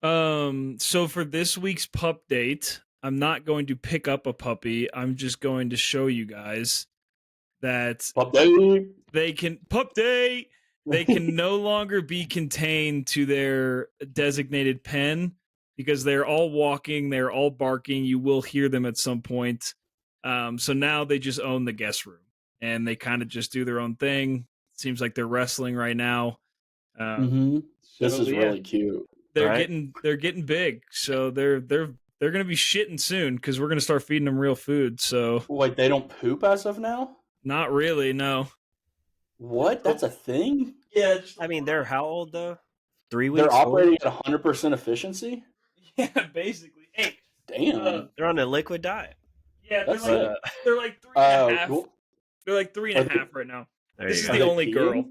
So for this week's pup date, I'm not going to pick up a puppy. I'm just going to show you guys that Pup day. they can pup day. They can no longer be contained to their designated pen because they're all walking, they're all barking. You will hear them at some point. So now they just own the guest room and they kind of just do their own thing. Seems like they're wrestling right now. This is really cute. They're getting big, so they're gonna be shitting soon because we're gonna start feeding them real food. So wait, they don't poop as of now? Not really, no. What? That's a thing? Yeah, I mean, they're how old though? 3 weeks. They're operating at 100% efficiency. Yeah, basically. Hey, damn, they're on a liquid diet. Yeah, they're like 3.5. Cool. They're like 3.5 right now. This is the only girl.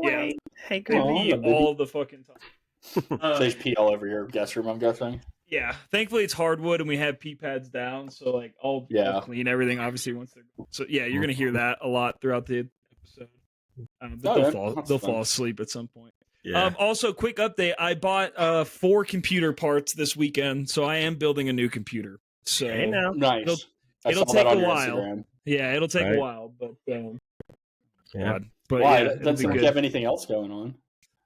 Yeah, hey, they pee all the fucking time. So they just pee all over your guest room, I'm guessing. Yeah, thankfully it's hardwood and we have pee pads down, so like I'll clean everything. Obviously, once they're so you're gonna hear that a lot throughout the episode. But they'll fall asleep at some point. Yeah. Also, quick update: I bought 4 computer parts this weekend, so I am building a new computer. So nice. It'll take a while. Instagram. Yeah, it'll take a while, but But why? Doesn't you have anything else going on?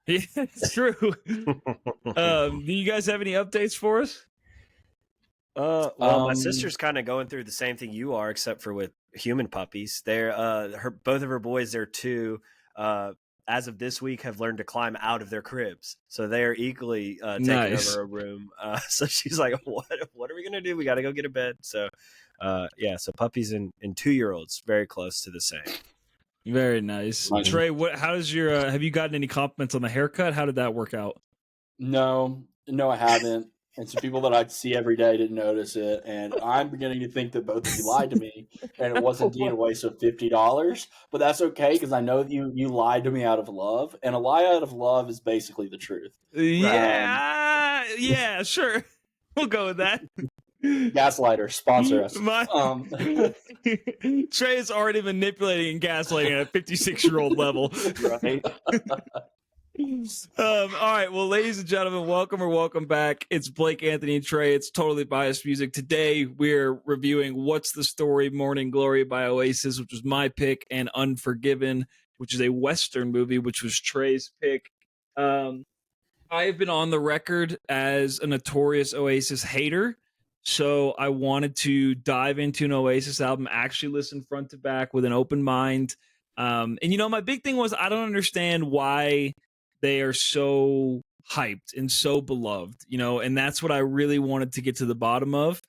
Yeah, it's true. Do you guys have any updates for us? Well, my sister's kind of going through the same thing you are, except for with human puppies. They're both of her boys, they're 2. As of this week, have learned to climb out of their cribs, so they are equally taking over a room. So she's like, "What are we gonna do? We got to go get a bed." So, so puppies and 2-year-olds, very close to the same. Very nice. Trey, how does your have you gotten any compliments on the haircut? How did that work out? No, I haven't. And some people that I see every day didn't notice it, and I'm beginning to think that both of you lied to me, and it was indeed a waste of $50. But that's okay because I know that you lied to me out of love, and a lie out of love is basically the truth. Yeah, yeah, sure, we'll go with that. Gaslighter, sponsor us. Trey is already manipulating and gaslighting at a 56-year-old level. Right. All right, well, ladies and gentlemen, welcome back. It's Blake, Anthony, and Trey. It's Totally Biased Music. Today, we're reviewing What's the Story? Morning Glory by Oasis, which was my pick, and Unforgiven, which is a Western movie, which was Trey's pick. I've been on the record as a notorious Oasis hater, so I wanted to dive into an Oasis album, actually listen front to back with an open mind. And, my big thing was I don't understand why they are so hyped and so beloved, and that's what I really wanted to get to the bottom of.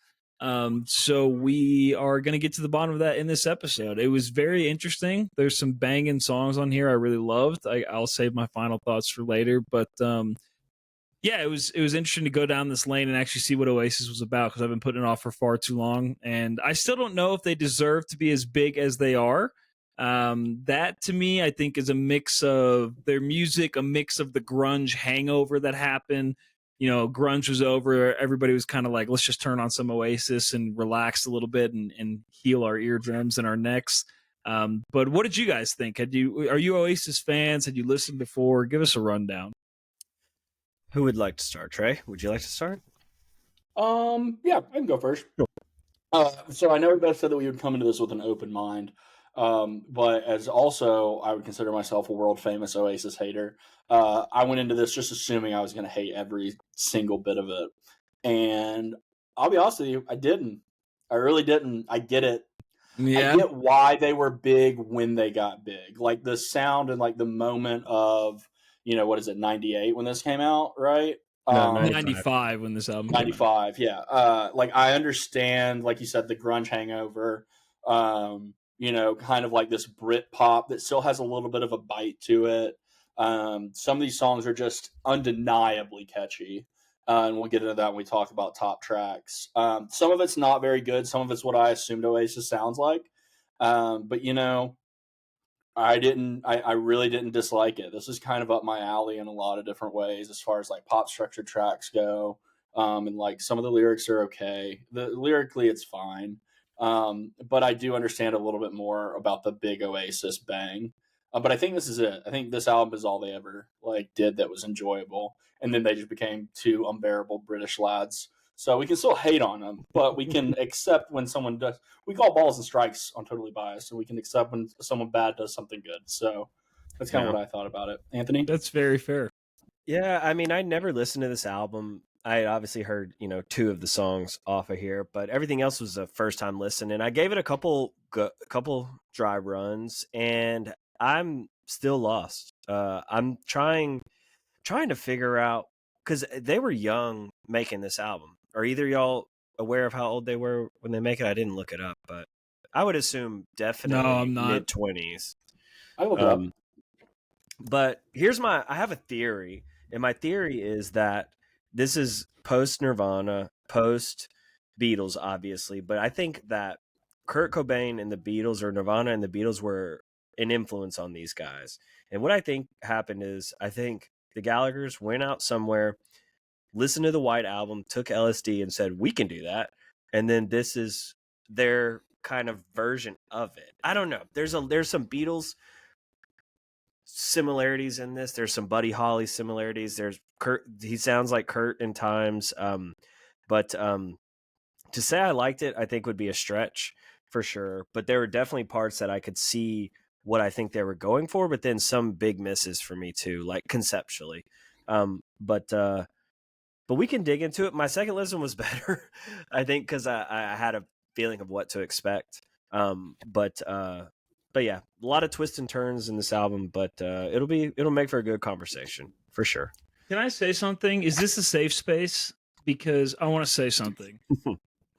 So we are going to get to the bottom of that in this episode. It was very interesting. There's some banging songs on here I really loved. I'll save my final thoughts for later, but it was interesting to go down this lane and actually see what Oasis was about because I've been putting it off for far too long, and I still don't know if they deserve to be as big as they are. That to me, I think, is a mix of their music, a mix of the grunge hangover that happened. Grunge was over. Everybody was kind of like, let's just turn on some Oasis and relax a little bit and heal our eardrums and our necks. But what did you guys think? Are you Oasis fans? Had you listened before? Give us a rundown. Who would like to start? Trey, would you like to start? Yeah, I can go first. So I know we both said that we would come into this with an open mind. But as also, I would consider myself a world famous Oasis hater. I went into this just assuming I was going to hate every single bit of it. And I'll be honest with you, I didn't. I really didn't. I get it. Yeah. I get why they were big when they got big. Like the sound and like the moment of, 98 when this came out, right? 95 when this album 95, yeah. Like I understand, like you said, the grunge hangover. Kind of like this Brit pop that still has a little bit of a bite to it. Some of these songs are just undeniably catchy. And we'll get into that when we talk about top tracks. Some of it's not very good. Some of it's what I assumed Oasis sounds like. But I really didn't dislike it. This is kind of up my alley in a lot of different ways as far as like pop structured tracks go. And like some of the lyrics are okay. Lyrically, it's fine. But I do understand a little bit more about the big Oasis bang. But I think this is it. I think this album is all they ever like did that was enjoyable, and then they just became two unbearable British lads. So we can still hate on them, but we can accept when someone does. We call balls and strikes on Totally Biased, and we can accept when someone bad does something good. So that's kind of what I thought about it. Anthony? That's very fair. Yeah, I mean, I never listened to this album. I had obviously heard, two of the songs off of here, but everything else was a first time listen. And I gave it a couple dry runs, and I'm still lost. I'm trying to figure out, because they were young making this album. Are either y'all aware of how old they were when they make it? I didn't look it up, but I would assume definitely I'm not. mid-20s. I look it up. But I have a theory, and my theory is that this is post Nirvana, post Beatles, obviously. But I think that Kurt Cobain and the Beatles, or Nirvana and the Beatles, were an influence on these guys. And what I think happened is, I think the Gallaghers went out somewhere, listened to the White Album, took LSD, and said, "We can do that." And then this is their kind of version of it. I don't know. There's some Beatles similarities in this. There's some Buddy Holly similarities. There's Kurt. He sounds like Kurt in times. But to say I liked it, I think would be a stretch for sure. But there were definitely parts that I could see what I think they were going for, but then some big misses for me too, like conceptually. But we can dig into it. My second listen was better, I think, because I had a feeling of what to expect. But yeah, a lot of twists and turns in this album, but it'll make for a good conversation for sure. Can I say something? Is this a safe space? Because I want to say something.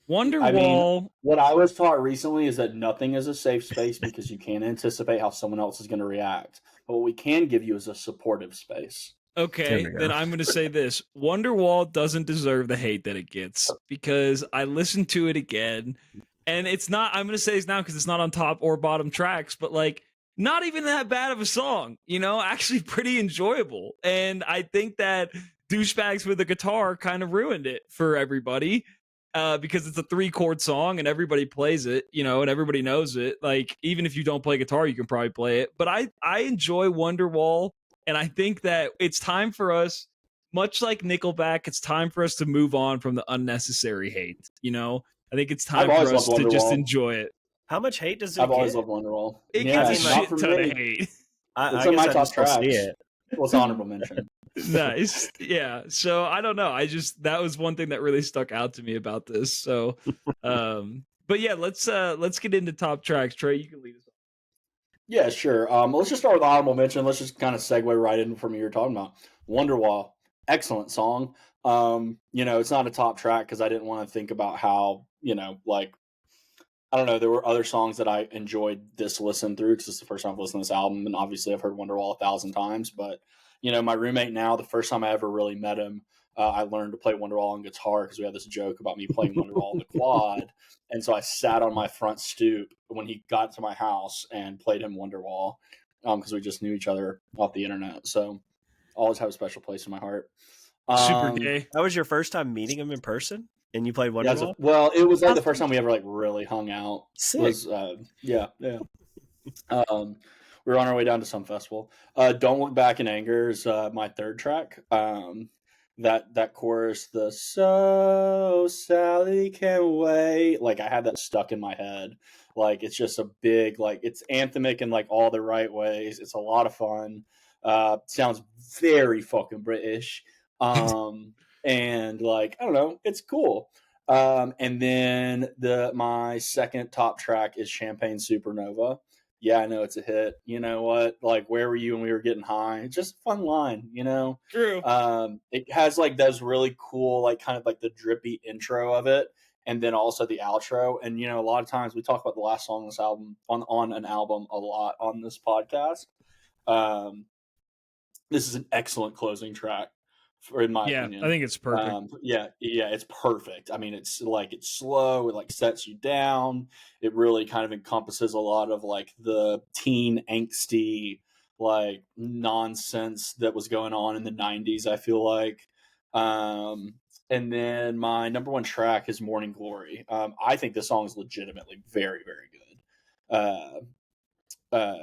Wonderwall. What I was taught recently is that nothing is a safe space because you can't anticipate how someone else is going to react. But what we can give you is a supportive space. Okay, then I'm going to say this. Wonderwall doesn't deserve the hate that it gets, because I listened to it again, and it's not, I'm going to say it's now because it's not on top or bottom tracks, but like, not even that bad of a song, actually pretty enjoyable. And I think that Douchebags with a Guitar kind of ruined it for everybody, because it's a 3-chord song and everybody plays it, and everybody knows it. Like, even if you don't play guitar, you can probably play it. But I enjoy Wonderwall. And I think that it's time for us, much like Nickelback, it's time for us to move on from the unnecessary hate. I think it's time for us to just enjoy it. How much hate does it I've get? always loved Wonderwall. It gets a shit ton of hate. It's in my top tracks. Well, it's honorable mention. Nice. Yeah. So I don't know. That was one thing that really stuck out to me about this. So, but yeah, let's get into top tracks. Trey, you can lead us. Yeah, sure. Let's just start with honorable mention. Let's just kind of segue right in from what you're talking about. Wonderwall, excellent song. It's not a top track because I didn't want to think about how, I don't know, there were other songs that I enjoyed this listen through because it's the first time I've listened to this album, and obviously I've heard Wonderwall 1,000 times. But, my roommate now, the first time I ever really met him, I learned to play Wonderwall on guitar because we had this joke about me playing Wonderwall on the quad. And so I sat on my front stoop when he got to my house and played him Wonderwall because we just knew each other off the internet. So always have a special place in my heart. Super gay. That was your first time meeting him in person, and you played Wonderwall? Well, it was like the first time we ever really hung out. Sick. Was, yeah. We were on our way down to some festival. Don't Look Back in Anger is my third track. That chorus, the "So Sally can wait," like I had that stuck in my head. Like it's just a big, it's anthemic in all the right ways. It's a lot of fun. Sounds very fucking British. And I don't know, it's cool. And then my second top track is Champagne Supernova. Yeah, I know it's a hit. You know what? Where were you when we were getting high? It's just a fun line, True. It has those really cool, kind of the drippy intro of it, and then also the outro. And a lot of times we talk about the last song on this album on an album a lot on this podcast. This is an excellent closing track, in my opinion. I think it's perfect. Yeah, it's perfect. I mean, it's slow. It sets you down. It really kind of encompasses a lot of the teen angsty nonsense that was going on in the 90s, I feel like. And then my number one track is Morning Glory. I think this song is legitimately very, very good.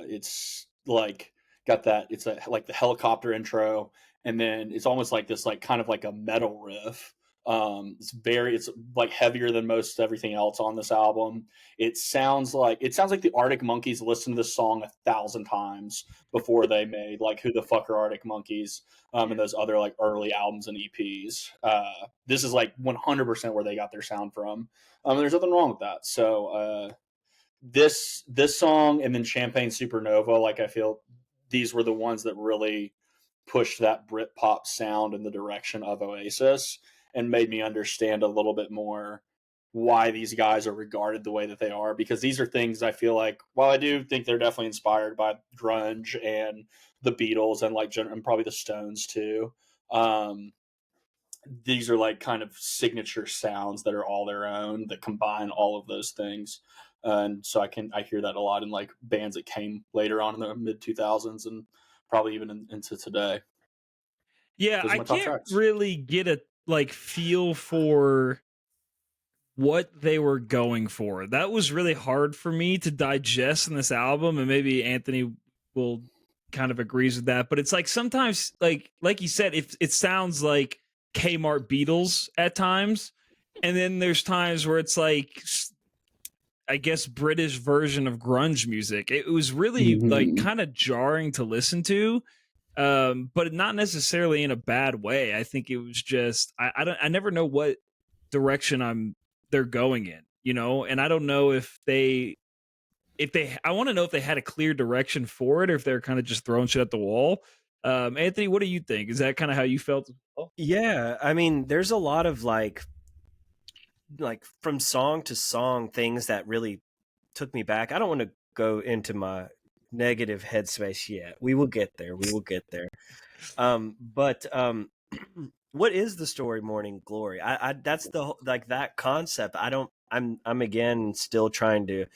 It's like got that. It's like the helicopter intro, and then it's almost like this like kind of like a metal riff. It's like heavier than most everything else on this album. It sounds like the Arctic Monkeys listened to this song 1,000 times before they made like Who the Fuck Are Arctic Monkeys, and those other like early albums and EPs. This is like 100% where they got their sound from. There's nothing wrong with that. So this song and then Champagne Supernova, like I feel these were the ones that really pushed that Britpop sound in the direction of Oasis and made me understand a little bit more why these guys are regarded the way that they are, because these are things I feel like, while I do think they're definitely inspired by grunge and the Beatles and like and probably the Stones too, these are like kind of signature sounds that are all their own that combine all of those things. And so I hear that a lot in like bands that came later on in the mid 2000s and probably even into today. Yeah, Those are I my top can't tracks. really get a like feel for what they were going for. That was really hard for me to digest in this album, and maybe Anthony will kind of agrees with that. But it's like sometimes, like you said, it sounds like Kmart Beatles at times, and then there's times where it's like, I guess, British version of grunge music. It was really like kind of jarring to listen to, but not necessarily in a bad way. I think it was just I never know what direction they're going in, you know, and I don't know if they I want to know if they had a clear direction for it or if they're kind of just throwing shit at the wall. Anthony, what do you think? Is that kind of how you felt? Yeah, I mean, there's a lot of like from song to song things that really took me back. I don't want to go into my negative headspace yet. We will get there. We will get there. But what is the story Morning Glory? I that's the like that concept. I'm again still trying to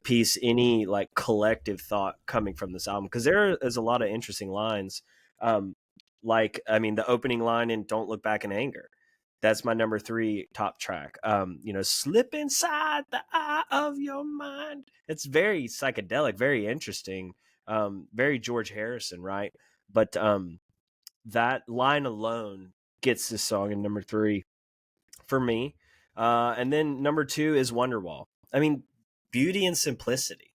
piece any like collective thought coming from this album, because there is a lot of interesting lines. Like, I mean, the opening line in Don't Look Back in Anger. That's my number 3 top track. Slip inside the eye of your mind. It's very psychedelic, very interesting, very George Harrison, right? But that line alone gets this song in number 3 for me. And then number 2 is Wonderwall. I mean, beauty and simplicity.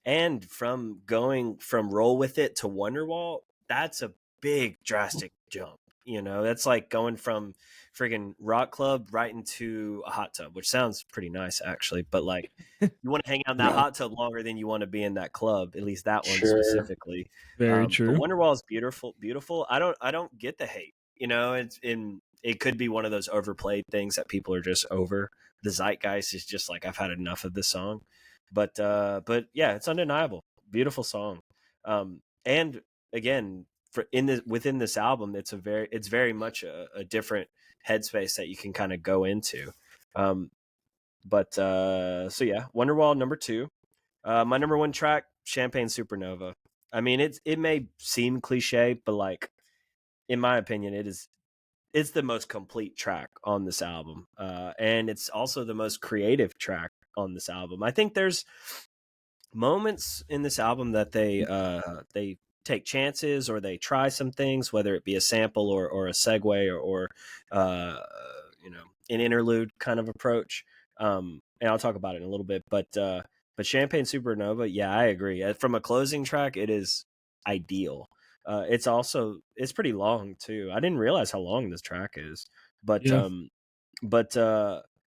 And from going from Roll With It to Wonderwall, that's a big drastic jump. You know, that's like going from friggin' rock club right into a hot tub, which sounds pretty nice actually. But like, you want to hang out in that hot tub longer than you want to be in that club. At least that one specifically. Very But true. Wonderwall is beautiful, beautiful. I don't get the hate. You know, it could be one of those overplayed things that people are just over. The zeitgeist is just like, I've had enough of this song. But yeah, it's undeniable. Beautiful song. And again, within this album, it's very much a different headspace that you can kind of go into. So yeah, Wonderwall number 2. My number 1 track, Champagne Supernova. I mean, it may seem cliche, but like, in my opinion, it's the most complete track on this album. And it's also the most creative track on this album. I think there's moments in this album that they take chances or they try some things, whether it be a sample or a segue or an interlude kind of approach. And I'll talk about it in a little bit, but Champagne Supernova, yeah, I agree. From a closing track, it is ideal. It's pretty long too. I didn't realize how long this track is, but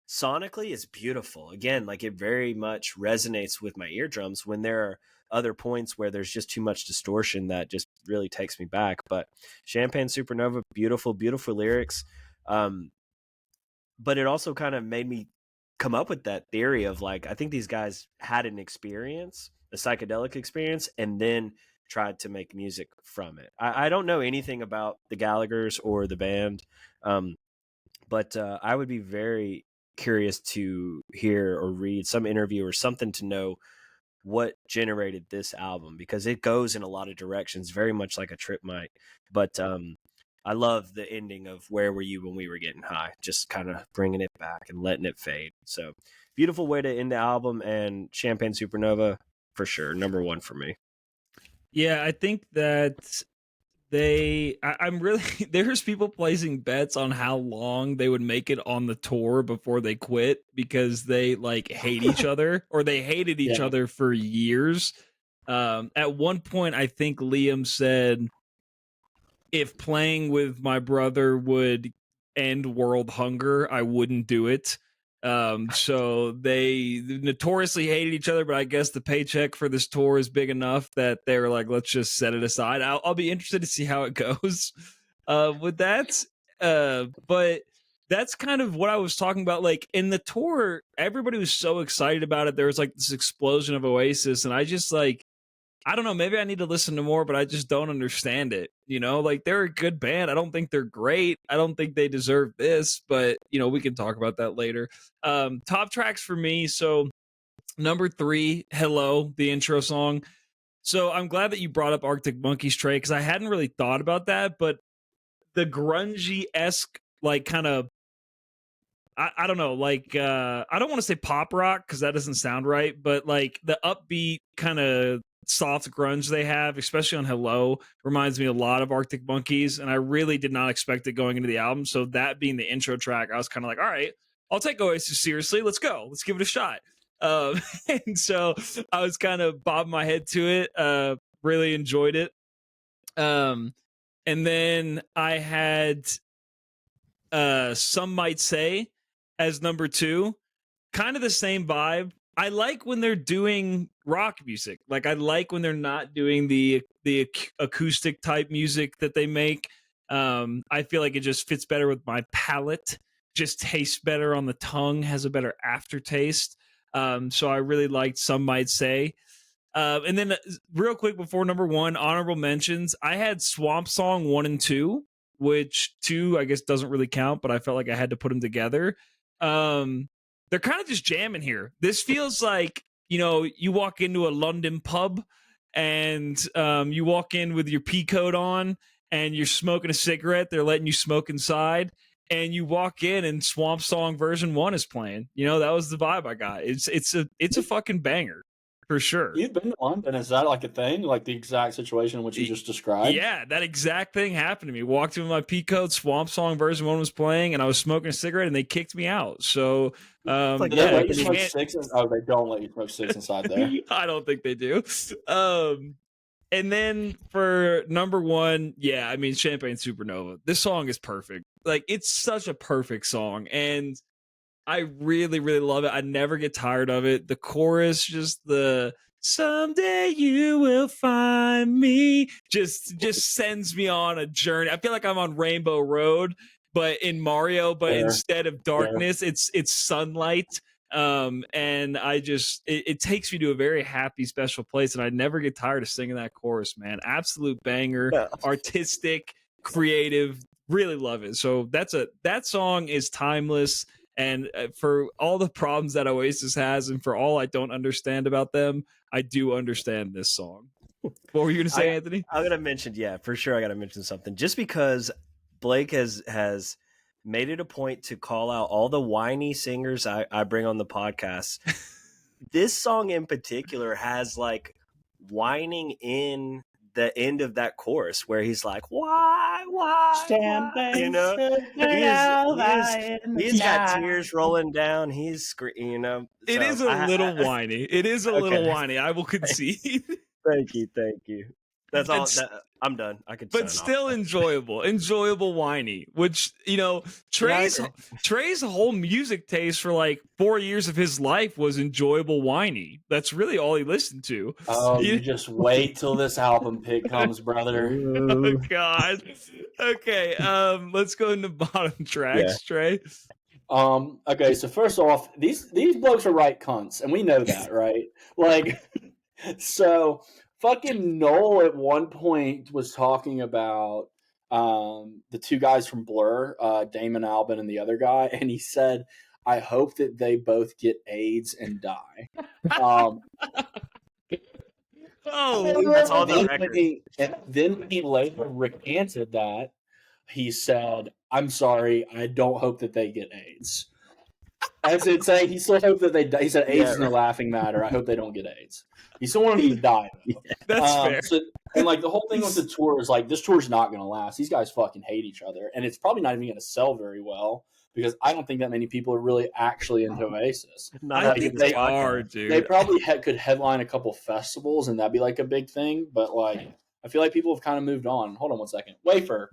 sonically it's beautiful. Again, like, it very much resonates with my eardrums when there are other points where there's just too much distortion that just really takes me back. But Champagne Supernova, beautiful, beautiful lyrics. But it also kind of made me come up with that theory of like, I think these guys had an experience, a psychedelic experience, and then tried to make music from it. I don't know anything about the Gallaghers or the band, but I would be very curious to hear or read some interview or something to know what generated this album, because it goes in a lot of directions, very much like a trip might. But I love the ending of Where Were You When We Were Getting High, just kind of bringing it back and letting it fade. So beautiful way to end the album, and Champagne Supernova for sure, number 1 for me. Yeah, I think that I'm really there's people placing bets on how long they would make it on the tour before they quit because they like hate each other or they hated each Yeah. other for years. At one point, I think Liam said, if playing with my brother would end world hunger, I wouldn't do it. So they notoriously hated each other, but I guess the paycheck for this tour is big enough that they were like, let's just set it aside. I'll be interested to see how it goes with that. But that's kind of what I was talking about. Like in the tour, everybody was so excited about it. There was like this explosion of Oasis, and I just like, I don't know, maybe I need to listen to more, but I just don't understand it. You know, like they're a good band. I don't think they're great. I don't think they deserve this, but you know, we can talk about that later. Top tracks for me. So number 3, Hello, the intro song. So I'm glad that you brought up Arctic Monkeys, Trey, because I hadn't really thought about that, but the grungy-esque, like kind of, I don't know, like I don't want to say pop rock because that doesn't sound right, but like the upbeat kind of soft grunge they have, especially on Hello, reminds me a lot of Arctic Monkeys, and I really did not expect it going into the album. So that being the intro track, I was kind of like, all right, I'll take Oasis seriously. Let's go. Let's give it a shot. And so I was kind of bobbing my head to it. Really enjoyed it. And then I had Some Might Say as number 2, kind of the same vibe. I like when they're doing rock music. Like I like when they're not doing the acoustic type music that they make. I feel like it just fits better with my palate. Just tastes better on the tongue, has a better aftertaste. So I really liked Some Might Say. And then real quick before number 1, honorable mentions. I had Swamp Song 1 and 2, which 2 I guess doesn't really count, but I felt like I had to put them together. They're kind of just jamming here. This feels like, you know, you walk into a London pub and you walk in with your pea coat on and you're smoking a cigarette. They're letting you smoke inside. And you walk in and Swamp Song version 1 is playing. You know, that was the vibe I got. It's a fucking banger for sure. You've been to London. Is that like a thing? Like the exact situation in which you just described? Yeah, that exact thing happened to me. Walked in with my pea coat, Swamp Song version 1 was playing, and I was smoking a cigarette, and they kicked me out. So, Like, yeah, they let you smoke six? Oh, they don't let you smoke six inside there. I don't think they do. And then for number 1, yeah, I mean, Champagne Supernova. This song is perfect. Like, it's such a perfect song, and I really, really love it. I never get tired of it. The chorus, just the someday you will find me, just sends me on a journey. I feel like I'm on Rainbow Road, but in Mario, but instead of darkness, it's sunlight. And I just it takes me to a very happy, special place, and I never get tired of singing that chorus, man. Absolute banger, artistic, creative, really love it. So that song is timeless. And for all the problems that Oasis has, and for all I don't understand about them, I do understand this song. What were you going to say, Anthony? I'm going to mention, yeah, for sure. I got to mention something. Just because Blake has made it a point to call out all the whiny singers I bring on the podcast. This song in particular has like whining in the end of that chorus where he's like, why, you know, he's got tears rolling down. He's, you know, so it is a little whiny. It is a little whiny. I will concede. Thank you. That's all. I'm done. I could, but still enjoyable whiny. Which, you know, Trey's whole music taste for like 4 years of his life was enjoyable whiny. That's really all he listened to. Oh, you just wait till this album pick comes, brother. Oh God. Okay, let's go into bottom tracks, Trey. Okay, so first off, these blokes are right cunts, and we know that, right? Like, so fucking Noel at one point was talking about the two guys from Blur, Damon Albarn and the other guy, and he said, I hope that they both get AIDS and die. That's on the record. Then when he later recanted that, he said, I'm sorry, I don't hope that they get AIDS. As in saying, he still hoped that they die. He said, AIDS isn't a laughing matter. I hope they don't get AIDS. He still wanted them to die. That's fair. And like the whole thing with the tour is like this tour's not going to last. These guys fucking hate each other, and it's probably not even going to sell very well because I don't think that many people are really actually into Oasis. I think they are, dude. They probably could headline a couple festivals, and that'd be like a big thing. But like, I feel like people have kind of moved on. Hold on one second, Wafer.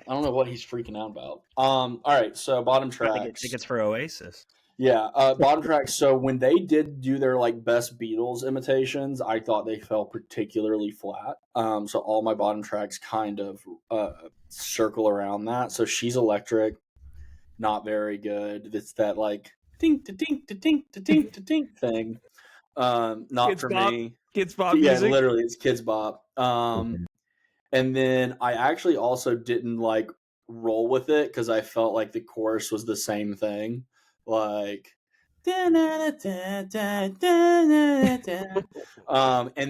I don't know what he's freaking out about. All right, so bottom tracks. I get tickets for Oasis. Yeah, bottom tracks. So when they did do their like best Beatles imitations, I thought they fell particularly flat. So all my bottom tracks kind of circle around that. So She's Electric, not very good. It's that like ding to ding to ding to ding to ding thing. Not Kids for Bop. me. Kids Bop Yeah, music. literally, it's Kids Bop. And then I actually also didn't like roll with it because I felt like the chorus was the same thing. Like, and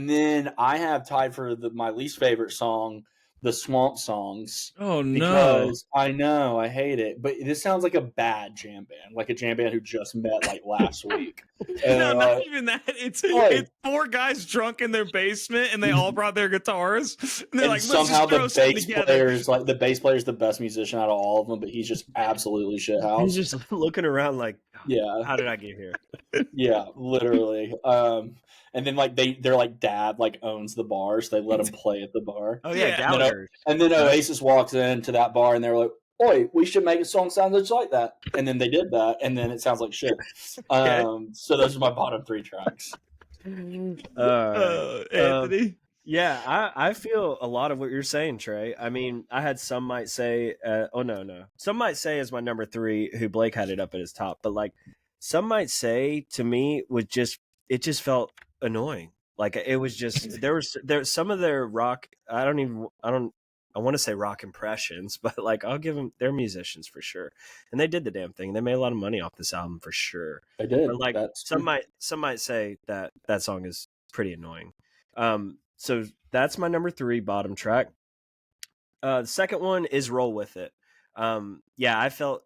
then I have tied for my least favorite song, the Swamp Songs. Oh no! Because I know I hate it, but this sounds like a bad jam band, like a jam band who just met like last week. No, not even that. It's 4 guys drunk in their basement, and they all brought their guitars. And they're like, somehow the bass player is the best musician out of all of them, but he's just absolutely shithouse. He's just looking around like, yeah, how did I get here? Yeah, literally. And then like their like dad like owns the bar, so they let him play at the bar. Oh yeah, Gallagher. And then Oasis walks into that bar, and they're like, "Oi, we should make a song sound just like that." And then they did that, and then it sounds like shit. So those are my bottom 3 tracks. Anthony. Yeah, I feel a lot of what you're saying, Trey. I mean, I had some might say, some might say is my number 3, who Blake had it up at his top, but like some might say to me it just felt annoying. Like it was just there some of their rock. I want to say rock impressions, but like I'll give them, they're musicians for sure, and they did the damn thing. They made a lot of money off this album for sure. They did. But like some might say that song is pretty annoying. So that's my number 3 bottom track. The second one is Roll With It. Yeah, I felt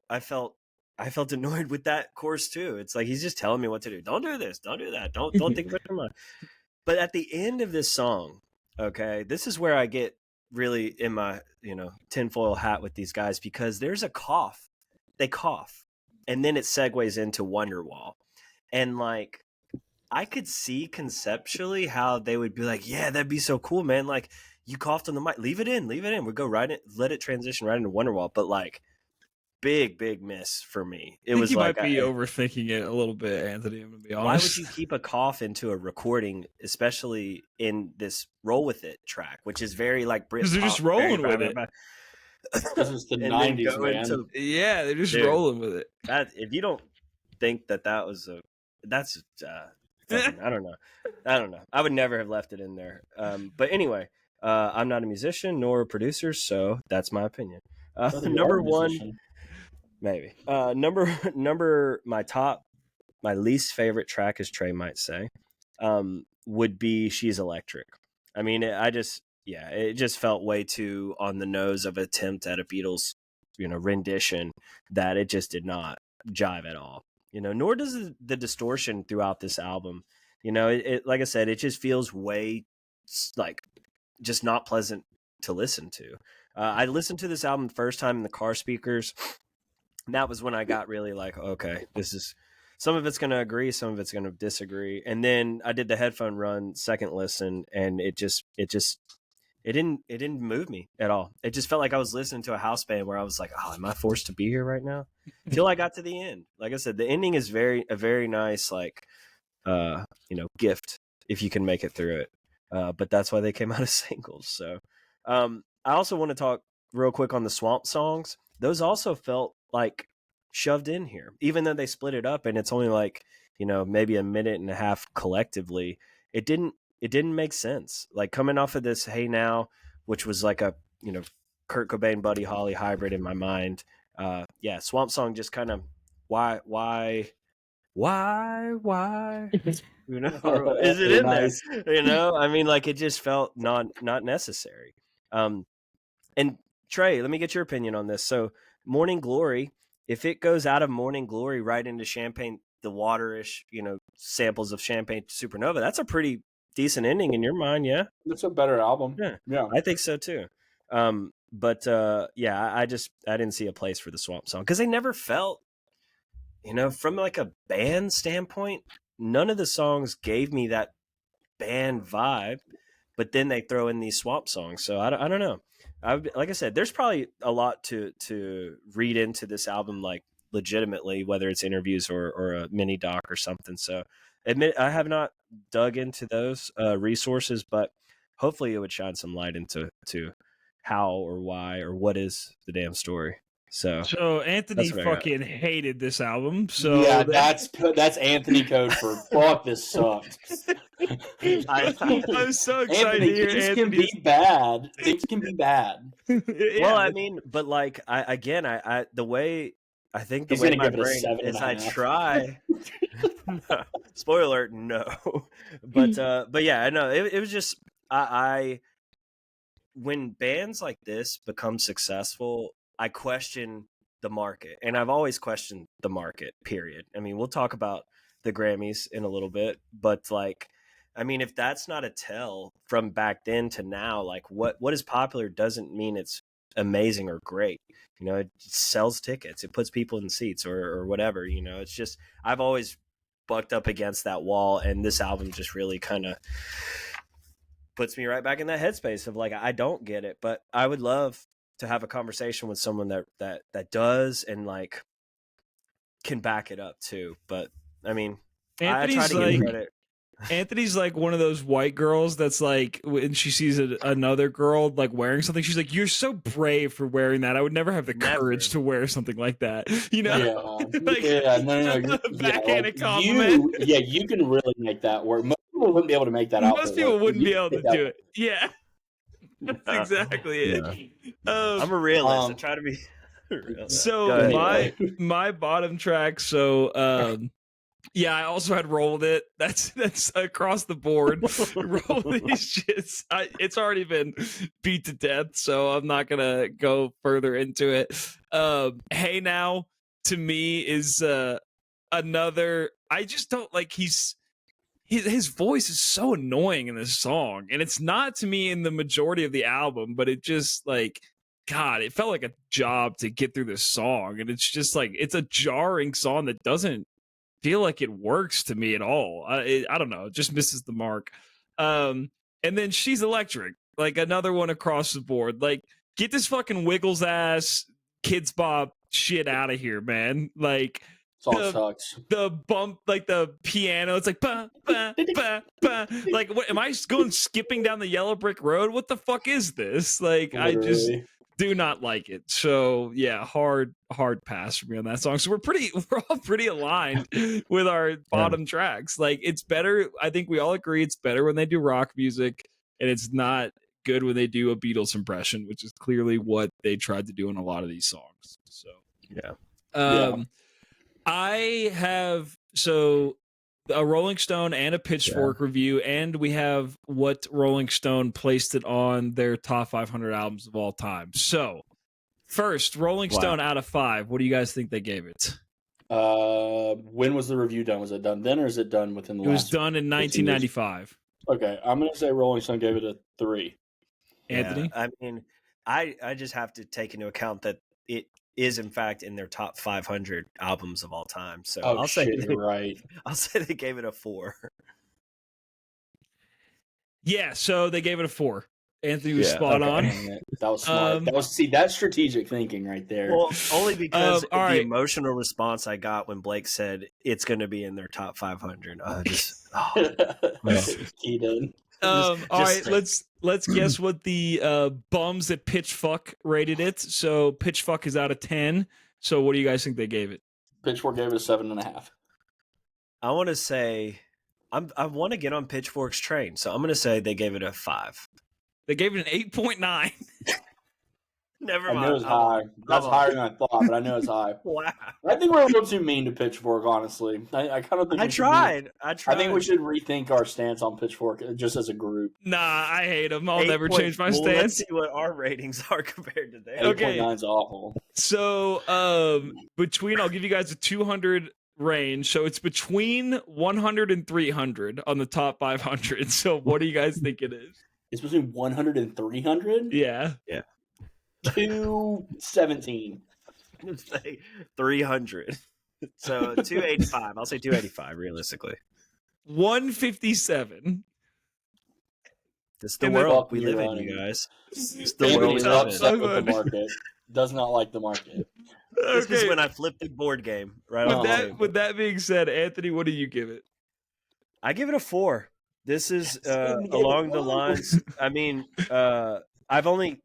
annoyed with that chorus too. It's like he's just telling me what to do. Don't do this. Don't do that. Don't think about your mind. But at the end of this song, okay, this is where I get really in my tinfoil hat with these guys, because there's a cough. They cough, and then it segues into Wonderwall, and like I could see conceptually how they would be like, yeah, that'd be so cool, man. Like you coughed on the mic, leave it in. We go right in, let it transition right into Wonderwall. But like big miss for me. It was like, might be overthinking it a little bit, Anthony. I'm gonna be honest. Why would you keep a cough into a recording, especially in this Roll With It track, which is very like Brit? Because they're just rolling with it. Because it's the 90s, man. Yeah, they're just rolling with it. That if you don't think that was that's I don't know. I would never have left it in there. But anyway, I'm not a musician nor a producer, so that's my opinion. Number 1. Maybe. My least favorite track, as Trey might say, would be She's Electric. I mean, it just felt way too on the nose of attempt at a Beatles, rendition, that it just did not jive at all. Nor does the distortion throughout this album. It like I said, it just feels way like just not pleasant to listen to. I listened to this album the first time in the car speakers. And that was when I got really like, okay, this is, some of it's going to agree, some of it's going to disagree. And then I did the headphone run second listen, and it didn't move me at all. It just felt like I was listening to a house band where I was like, oh, am I forced to be here right now? Till I got to the end. Like I said, the ending is a very nice, like, gift if you can make it through it. But that's why they came out as singles. So I also want to talk real quick on the Swamp Songs. Those also felt like shoved in here, even though they split it up and it's only like, maybe a minute and a half collectively. It didn't make sense. Like coming off of this Hey Now, which was like a, Kurt Cobain, Buddy Holly hybrid in my mind. Swamp Song just kind of why? Is it in nice there? I mean, like it just felt not necessary. And Trey, let me get your opinion on this. So Morning Glory, if it goes out of Morning Glory right into Champagne, the waterish, samples of Champagne Supernova, that's a pretty decent ending in your mind, yeah. It's a better album. Yeah. I think so too. But yeah, I didn't see a place for the Swamp Song because they never felt, from like a band standpoint, none of the songs gave me that band vibe. But then they throw in these Swamp songs, so I don't know. Like I said, there's probably a lot to read into this album, like legitimately, whether it's interviews or a mini doc or something. So, I have not dug into those resources, but hopefully it would shine some light into how or why or what is the damn story. So Anthony fucking hated this album. So yeah, that's Anthony code for fuck. This sucks. I'm so excited to hear things Anthony's... can be bad. Things can be bad. Yeah, well, I mean, but like the way I think the He's way gonna my give it a brain is, 7.5. I try. Spoiler alert, no. But yeah, I know it was just I when bands like this become successful, I question the market, and I've always questioned the market. Period. I mean, we'll talk about the Grammys in a little bit, but like, I mean, if that's not a tell from back then to now, like what is popular doesn't mean it's amazing or great. It sells tickets, it puts people in seats or whatever. It's just I've always bucked up against that wall, and this album just really kind of puts me right back in that headspace of like, I don't get it, but I would love to have a conversation with someone that does and like can back it up too. But I mean, I try to give credit. Anthony's like one of those white girls that's like, when she sees another girl like wearing something, she's like, "You're so brave for wearing that. I would never have the courage to wear something like that." Yeah, like, no. Backhanded compliment. You can really make that work. Most people wouldn't be able to make that out. Most people wouldn't be able to do it. Yeah. That's exactly it. I'm a realist. I try to be so my bottom track. So yeah, I also had Roll With It. That's across the board. Roll these shits. It's already been beat to death, so I'm not gonna go further into it. Hey Now to me is another. I just don't like his voice is so annoying in this song, and it's not to me in the majority of the album, but it just like, God, it felt like a job to get through this song, and it's just like, it's a jarring song that doesn't feel like it works to me at all. I don't know, it just misses the mark. And then She's Electric, like another one across the board. Like, get this fucking Wiggles ass Kids Bop shit out of here, man. Like, song sucks. The bump, like the piano, it's like ba ba ba ba. Like, what am I going skipping down the yellow brick road? What the fuck is this? Like, literally. I just do not like it. So yeah, hard pass for me on that song. So we're all pretty aligned with our bottom tracks. Like, it's better. I think we all agree it's better when they do rock music, and it's not good when they do a Beatles impression, which is clearly what they tried to do in a lot of these songs. So yeah. I have a Rolling Stone and a Pitchfork review, and we have what Rolling Stone placed it on their top 500 albums of all time. So, first, Rolling Stone out of 5. What do you guys think they gave it? When was the review done? Was it done then, or is it done within the last? It was done in 1995. Okay, I'm going to say Rolling Stone gave it a 3. Anthony? I mean, I just have to take into account that it is in fact in their top 500 albums of all time. So I'll say they gave it a 4. Yeah, so they gave it a 4. Anthony was spot on. That was smart. That's strategic thinking right there. Well, only because the emotional response I got when Blake said it's going to be in their top 500. He did. All right, let's guess what the bums at Pitchfork rated it. So Pitchfork is out of 10. So what do you guys think they gave it? Pitchfork gave it a 7.5. I want to say I want to get on Pitchfork's train, so I'm going to say they gave it a 5. They gave it an 8.9. Never mind. I knew it was high. That's higher than I thought, but I know it's high. Wow. I think we're a little too mean to Pitchfork, honestly. I kind of think I tried. I think we should rethink our stance on Pitchfork just as a group. Nah, I hate them. I'll never change my stance. Let's see what our ratings are compared to theirs. Okay. 8.9 is awful. So, I'll give you guys a 200 range. So it's between 100 and 300 on the top 500. So what do you guys think it is? It's between 100 and 300? Yeah. 217. Let's say 300. So 285. I'll say 285 realistically. 157. This is the And world then- we live in, running. you guys. It's the Anthony world we is live in. upset with the market. Does not like the market. This is Okay. when I flipped the board game right With off the that, table. with that being said, Anthony, what do you give it? I give it a 4. This is Same here. along the Whoa. lines. I mean, I've only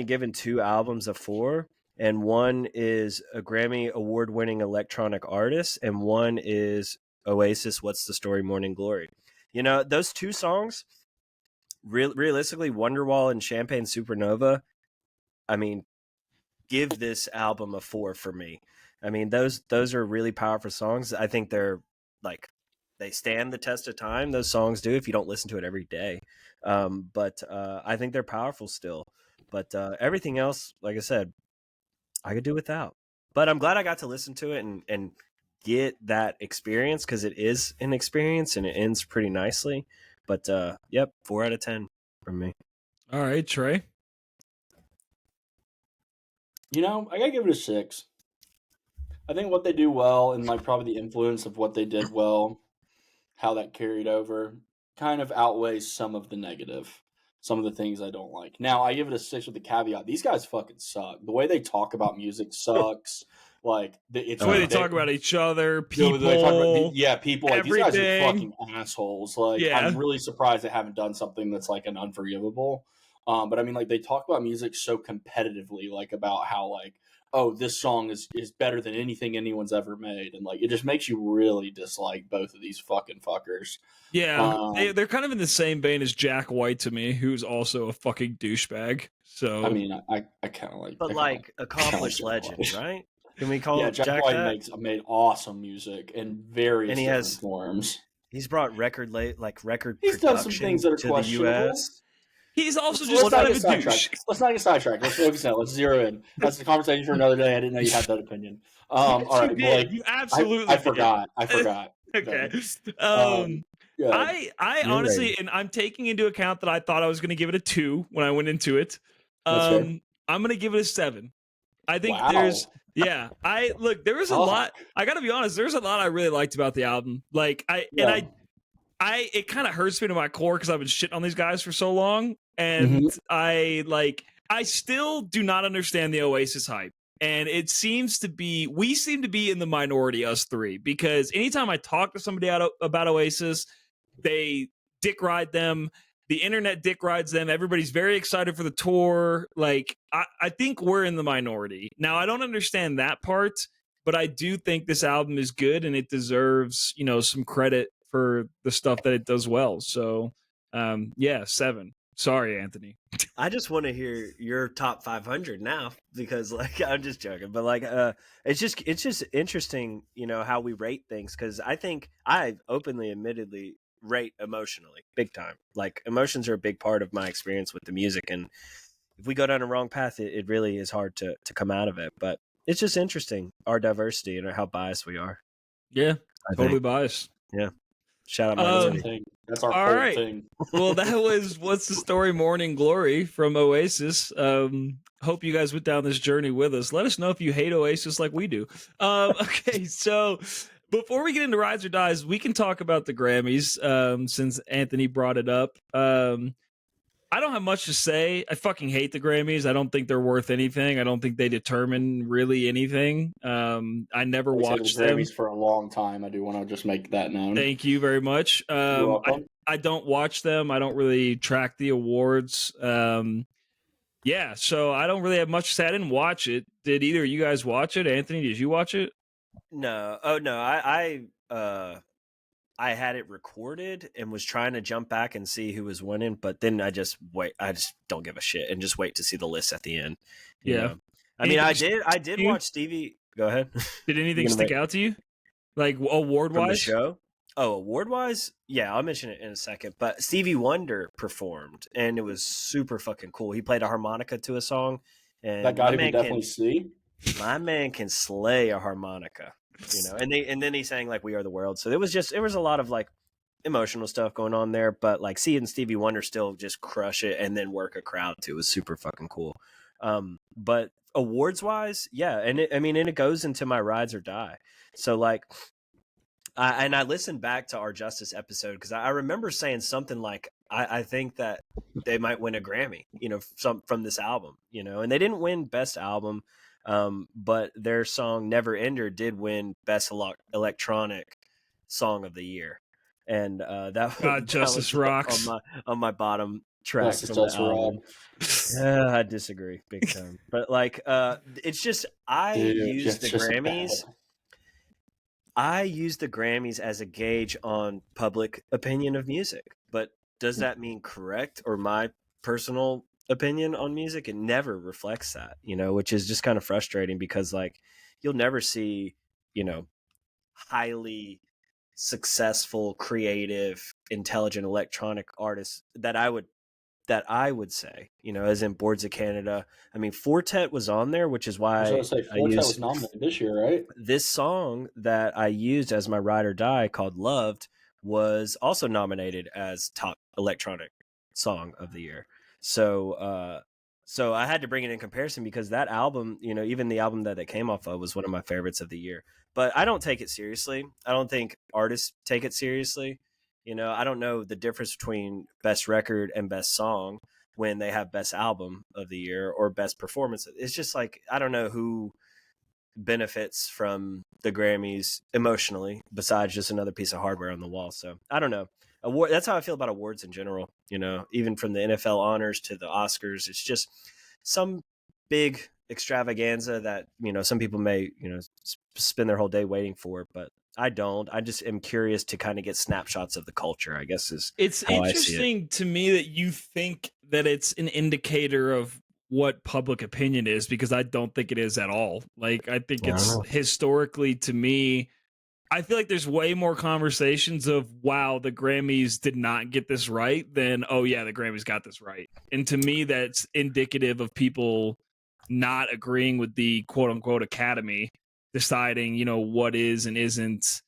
given 2 albums a 4, and one is a Grammy award-winning electronic artist, and one is Oasis. What's the Story? Morning Glory. You know, those 2 songs. Realistically, Wonderwall and Champagne Supernova. I mean, give this album a 4 for me. I mean, those are really powerful songs. I think they're like. They stand the test of time. Those songs do if you don't listen to it every day. But I think they're powerful still. But everything else, like I said, I could do without. But I'm glad I got to listen to it and get that experience because it is an experience and it ends pretty nicely. But yep, 4 out of 10 from me. All right, Trey. You know, I gotta give it a 6. I think what they do well, and like probably the influence of what they did well, how that carried over, kind of outweighs some of the negative, some of the things I don't like. Now, I give it a 6 with the caveat: these guys fucking suck. The way they talk about music sucks. Like it's The way they talk about each other, people, they talk about, people. Like these guys are everything. fucking assholes. Like Yeah. I'm really surprised they haven't done something that's like an Unforgivable. But I mean, like they talk about music so competitively, like about how like, oh, this song is better than anything anyone's ever made, and like it just makes you really dislike both of these fucking fuckers. Yeah, they're kind of in the same vein as Jack White to me, who's also a fucking douchebag. So I mean, I kind of like, But like accomplished Jack legend, White. right? Can we call Jack White made awesome music in various And he different has- forms. He's brought record He's done some production things that are to the questionable. US. he's also Let's just not kind get of a douche. sidetracked. Let's not get sidetracked. Let's focus now. Let's zero in. That's the conversation for another day. I didn't know you had that opinion. All Yes, right, you did. Blake. You absolutely I did. forgot. I forgot. Okay. Yeah. I You're honestly, right. and I'm taking into account that I thought I was going to give it a 2 when I went into it. That's fair. I'm going to give it a 7. I think Wow. there was a Fuck. lot. I got to be honest, there's a lot I really liked about the album. Like it kind of hurts me to my core because I've been shitting on these guys for so long, and I still do not understand the Oasis hype. And it seems to be, we seem to be in the minority, us three, because anytime I talk to somebody about Oasis, they dick ride them. The internet dick rides them. Everybody's very excited for the tour. Like, I think we're in the minority. Now, I don't understand that part, but I do think this album is good and it deserves, some credit for the stuff that it does well. So, 7. Sorry, Anthony. I just want to hear your top 500 now because, like, I'm just joking, but like, it's just interesting, how we rate things because I think I openly, admittedly rate emotionally big time. Like, emotions are a big part of my experience with the music, and if we go down a wrong path, it really is hard to come out of it. But it's just interesting our diversity and how biased we are. Yeah, I totally think. biased. Yeah. Shout out minority. That's our all whole right. thing. Well, that was What's the Story Morning Glory from Oasis. Hope you guys went down this journey with us. Let us know if you hate Oasis like we do. Okay, so before we get into Rise or Dies, we can talk about the Grammys since Anthony brought it up. I don't have much to say. I fucking hate the Grammys. I don't think they're worth anything. I don't think they determine really anything. I never watched the them. Grammys for a long time. I do want to just make that known. Thank you very much. You're welcome. I don't watch them. I don't really track the awards. Yeah, so I don't really have much to say. I didn't watch it. Did either of you guys watch it? Anthony, did you watch it? No. Oh no. I had it recorded and was trying to jump back and see who was winning, but then I just don't give a shit and just wait to see the list at the end. You know? I mean, I did watch Stevie. Go ahead. Did anything stick out to you? Like award From the wise? show? Oh, award wise? Yeah, I'll mention it in a second. But Stevie Wonder performed and it was super fucking cool. He played a harmonica to a song. And that guy who can definitely see. My man can slay a harmonica. you know, and then he sang like "We Are the World," so it was a lot of like emotional stuff going on there, but like seeing Stevie Wonder still just crush it and then work a crowd too was super fucking cool. But awards wise, yeah, and it goes into my rides or die. So like, I listened back to our Justice episode because I remember saying something like, I think that they might win a Grammy, you know, from this album, you know, and they didn't win Best Album, but their song Never Ender did win Best Electronic Song of the Year, and that Justice was rocks on my bottom track Justice from the does album. rock. I disagree big time, but like, it's just I use the Grammys. I use the Grammys as a gauge on public opinion of music, but does that mean correct or my personal opinion on music? It never reflects that, you know, which is just kind of frustrating because like you'll never see, you know, highly successful, creative, intelligent electronic artists that I would say, you know, as in Boards of Canada. I mean, Fortet was on there, which is I was why going to say, Fortet was nominated this year, right? this song that I used as my ride or die called Loved was also nominated as top electronic song of the year. So, so I had to bring it in comparison because that album, you know, even the album that it came off of was one of my favorites of the year. But I don't take it seriously. I don't think artists take it seriously. You know, I don't know the difference between best record and best song when they have best album of the year or best performance. It's just like, I don't know who benefits from the Grammys emotionally besides just another piece of hardware on the wall. So I don't know. That's how I feel about awards in general. You know, even from the NFL honors to the Oscars, it's just some big extravaganza that, you know, some people may, you know, spend their whole day waiting for, but I don't. I just am curious to kind of get snapshots of the culture, I guess is it's how I see it. interesting to me that you think that it's an indicator of what public opinion is, because I don't think it is at all. Like, I think it's historically, to me, I feel like there's way more conversations of, wow, the Grammys did not get this right, than, oh yeah, the Grammys got this right. And to me, that's indicative of people not agreeing with the quote unquote Academy, deciding, you know, what is and isn't.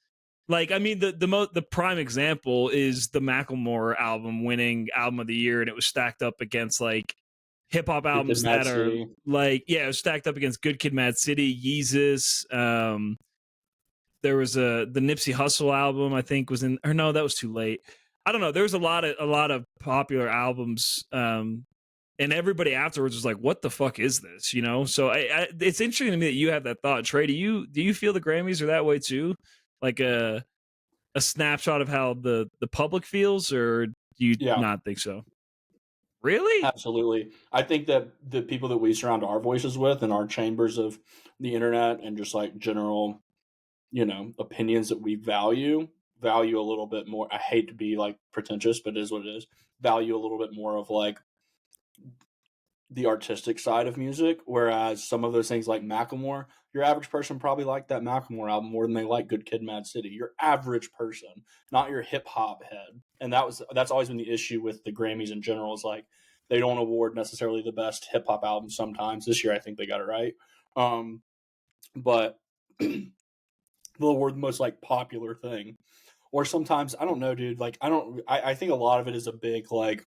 Like, I mean, the prime example is the Macklemore album winning album of the year, and it was stacked up against like hip hop albums that are like, yeah, it was stacked up against Good Kid, Mad City, Yeezus. There was the Nipsey Hussle album, I think, was in, or no, that was too late. I don't know. There was a lot of popular albums, and everybody afterwards was like, "What the fuck is this?" You know. So it's interesting to me that you have that thought, Trey. Do you feel the Grammys are that way too? Like a snapshot of how the public feels, or do you not think so? Really? Absolutely. I think that the people that we surround our voices with and our chambers of the internet and just like general, you know, opinions that we value a little bit more. I hate to be like pretentious, but it is what it is. Value a little bit more of like the artistic side of music, whereas some of those things like Macklemore, your average person probably liked that Macklemore album more than they like Good Kid, Mad City. Your average person, not your hip hop head, and that's always been the issue with the Grammys in general. Is like they don't award necessarily the best hip hop album. Sometimes this year, I think they got it right, but they'll award the most like popular thing, or sometimes I don't know, dude. Like I think a lot of it is a big like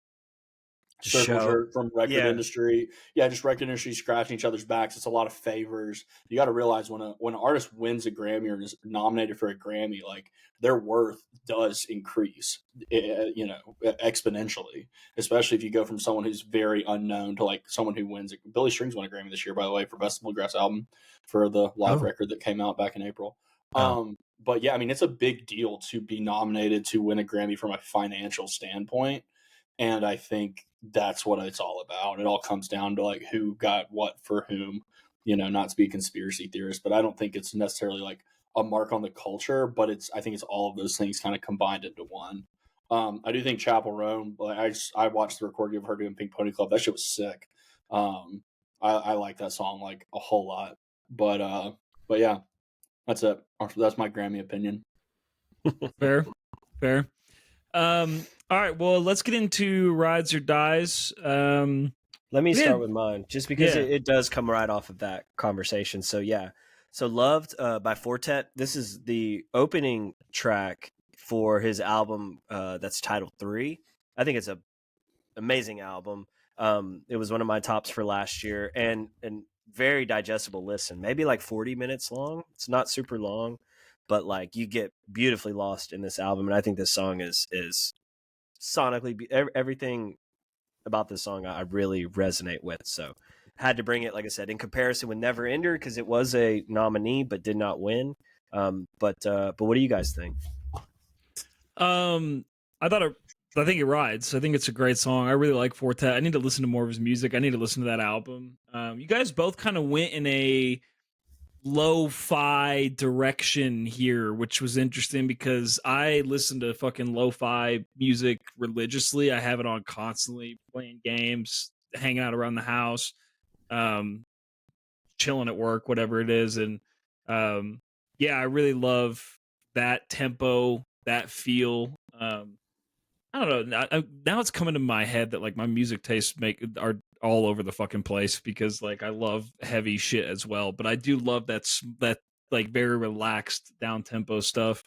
circle jerk from record industry. Yeah, just record industry scratching each other's backs. It's a lot of favors. You got to realize when an artist wins a Grammy or is nominated for a Grammy, like their worth does increase, you know, exponentially. Especially if you go from someone who's very unknown to like someone who wins. Billy Strings won a Grammy this year, by the way, for Best Bluegrass Album for the live record that came out back in April. But yeah, I mean, it's a big deal to be nominated to win a Grammy from a financial standpoint. And I think that's what it's all about. It all comes down to like who got what for whom, you know, not to be a conspiracy theorist, but I don't think it's necessarily like a mark on the culture, but I think it's all of those things kind of combined into one. I do think Chapel Roan, I watched the recording of her doing Pink Pony Club. That shit was sick. I like that song like a whole lot, but yeah, that's it. That's my Grammy opinion. Fair. All right, well, let's get into rides or dies. Let me start with mine, just because it does come right off of that conversation. So yeah, So Loved by Fortet. This is the opening track for his album that's titled 3. I think it's a amazing album. It was one of my tops for last year, and very digestible listen. Maybe like 40 minutes long. It's not super long, but like you get beautifully lost in this album. And I think this song is sonically everything about this song I really resonate with. So had to bring it, like I said, in comparison with Never Ender, because it was a nominee but did not win. But what do you guys think? I think it rides. I think it's a great song. I really like Fortet. I need to listen to more of his music. I need to listen to that album. You guys both kind of went in a lo-fi direction here, which was interesting because I listen to fucking lo-fi music religiously. I have it on constantly, playing games, hanging out around the house, chilling at work, whatever it is. And yeah, I really love that tempo, that feel. I don't know. Now it's coming to my head that like my music tastes are all over the fucking place because like I love heavy shit as well, but I do love that like very relaxed down tempo stuff.